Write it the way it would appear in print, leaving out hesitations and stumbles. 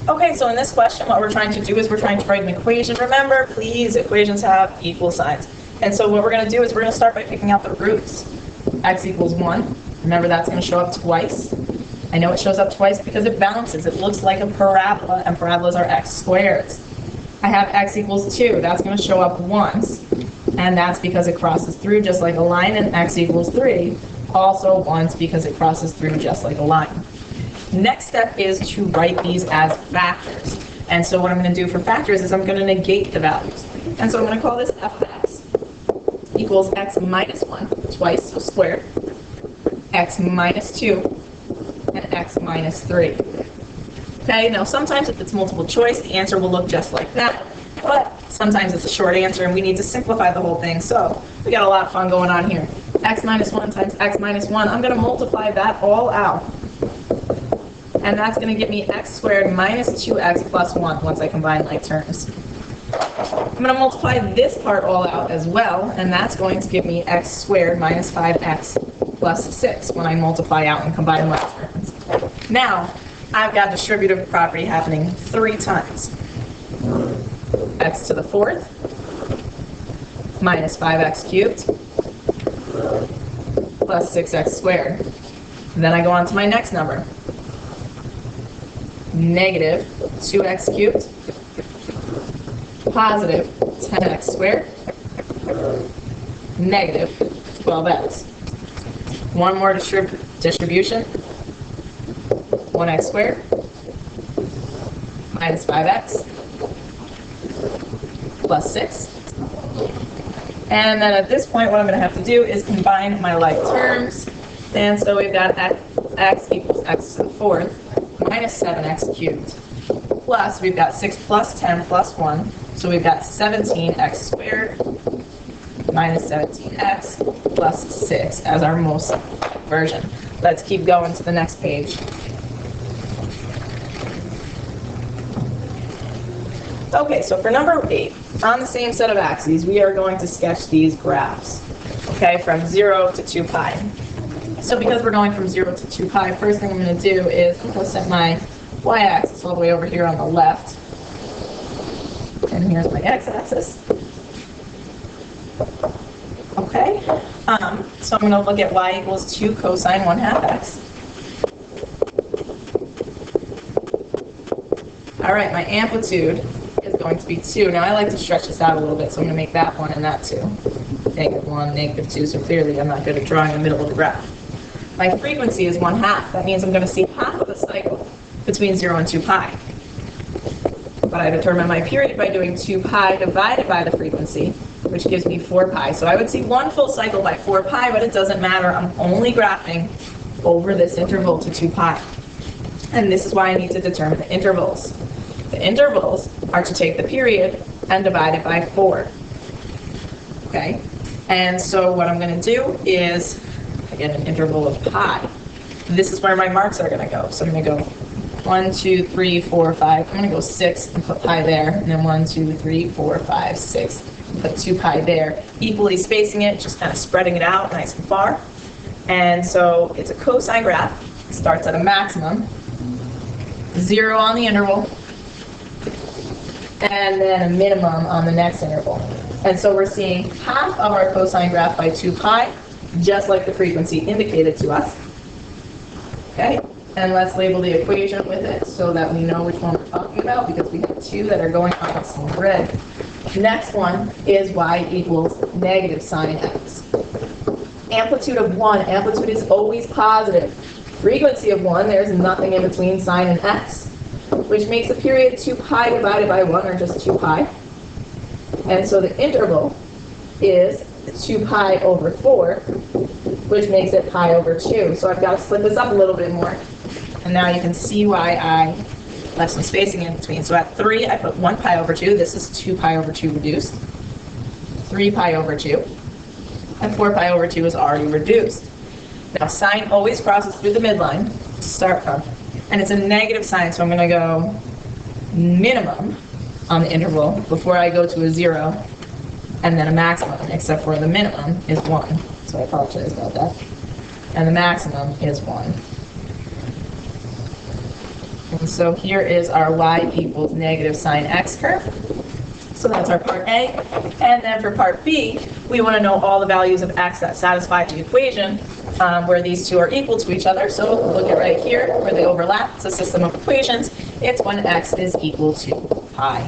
Okay, so in this question, what we're trying to do is we're trying to write an equation. Remember, please, equations have equal signs. And so what we're going to do is we're going to start by picking out the roots. X equals 1. Remember, that's going to show up twice. I know it shows up twice because it bounces. It looks like a parabola, and parabolas are x squareds. I have x equals 2. That's going to show up once, and that's because it crosses through just like a line, and x equals 3 also once because it crosses through just like a line. Next step is to write these as factors. And so what I'm going to do for factors is I'm going to negate the values. And so I'm going to call this f of x equals x minus 1, twice, so squared, x minus 2, and x minus 3. Okay, now sometimes if it's multiple choice, the answer will look just like that. But sometimes it's a short answer and we need to simplify the whole thing. So we got a lot of fun going on here. X minus 1 times x minus 1. I'm going to multiply that all out. And that's going to give me x squared minus 2x plus 1 once I combine like terms. I'm going to multiply this part all out as well, and that's going to give me x squared minus 5x plus 6 when I multiply out and combine like terms. Now, I've got distributive property happening 3 times. X to the 4th minus 5x cubed plus 6x squared. And then I go on to my next number. Negative 2x cubed, positive 10x squared, negative 12x. One more distribution, 1x squared minus 5x plus 6. And then at this point, what I'm going to have to do is combine my like terms. And so we've got x equals x to the 4th minus 7x cubed, plus we've got 6 plus 10 plus 1, so we've got 17x squared minus 17x plus 6 as our most version. Let's keep going to the next page. Okay, so for number 8, on the same set of axes, we are going to sketch these graphs, okay, from 0 to 2 pi. So because we're going from 0 to 2 pi, first thing I'm going to do is I'm going to set my y-axis all the way over here on the left. And here's my x-axis. Okay, so I'm going to look at y equals 2 cosine 1/2 x. All right, my amplitude is going to be 2. Now I like to stretch this out a little bit, so I'm going to make that 1 and that 2. -1, -2, so clearly I'm not good at drawing the middle of the graph. My frequency is 1/2. That means I'm going to see half of the cycle between 0 and 2 pi. But I determine my period by doing 2 pi divided by the frequency, which gives me 4 pi. So I would see one full cycle by 4 pi, but it doesn't matter. I'm only graphing over this interval to 2 pi. And this is why I need to determine the intervals. The intervals are to take the period and divide it by 4. Okay? And so what I'm going to do is get an interval of pi. This is where my marks are going to go. So I'm going to go 1, 2, 3, 4, 5. I'm going to go 6 and put pi there. And then 1, 2, 3, 4, 5, 6. Put 2 pi there. Equally spacing it, just kind of spreading it out nice and far. And so it's a cosine graph. It starts at a maximum, 0 on the interval, and then a minimum on the next interval. And so we're seeing half of our cosine graph by 2 pi, just like the frequency indicated to us. Okay, and let's label the equation with it so that we know which one we're talking about, because we have 2 that are going on the same grid. Next one is y equals negative sine x. Amplitude of 1, amplitude is always positive. Frequency of 1, there's nothing in between sine and x, which makes the period 2 pi divided by 1, or just 2 pi. And so the interval is 2 pi over 4, which makes it pi over 2. So I've got to split this up a little bit more. And now you can see why I left some spacing in between. So at 3, I put 1 pi over 2. This is 2 pi over 2 reduced. 3 pi over 2. And 4 pi over 2 is already reduced. Now sine always crosses through the midline to start from. And it's a negative sign, so I'm going to go minimum on the interval before I go to a 0, and then a maximum, except for the minimum is 1. So I apologize about that. And the maximum is 1. And so here is our y equals negative sine x curve. So that's our part A. And then for part B, we want to know all the values of x that satisfy the equation where these two are equal to each other. So look at right here where they overlap. It's a system of equations. It's when x is equal to pi.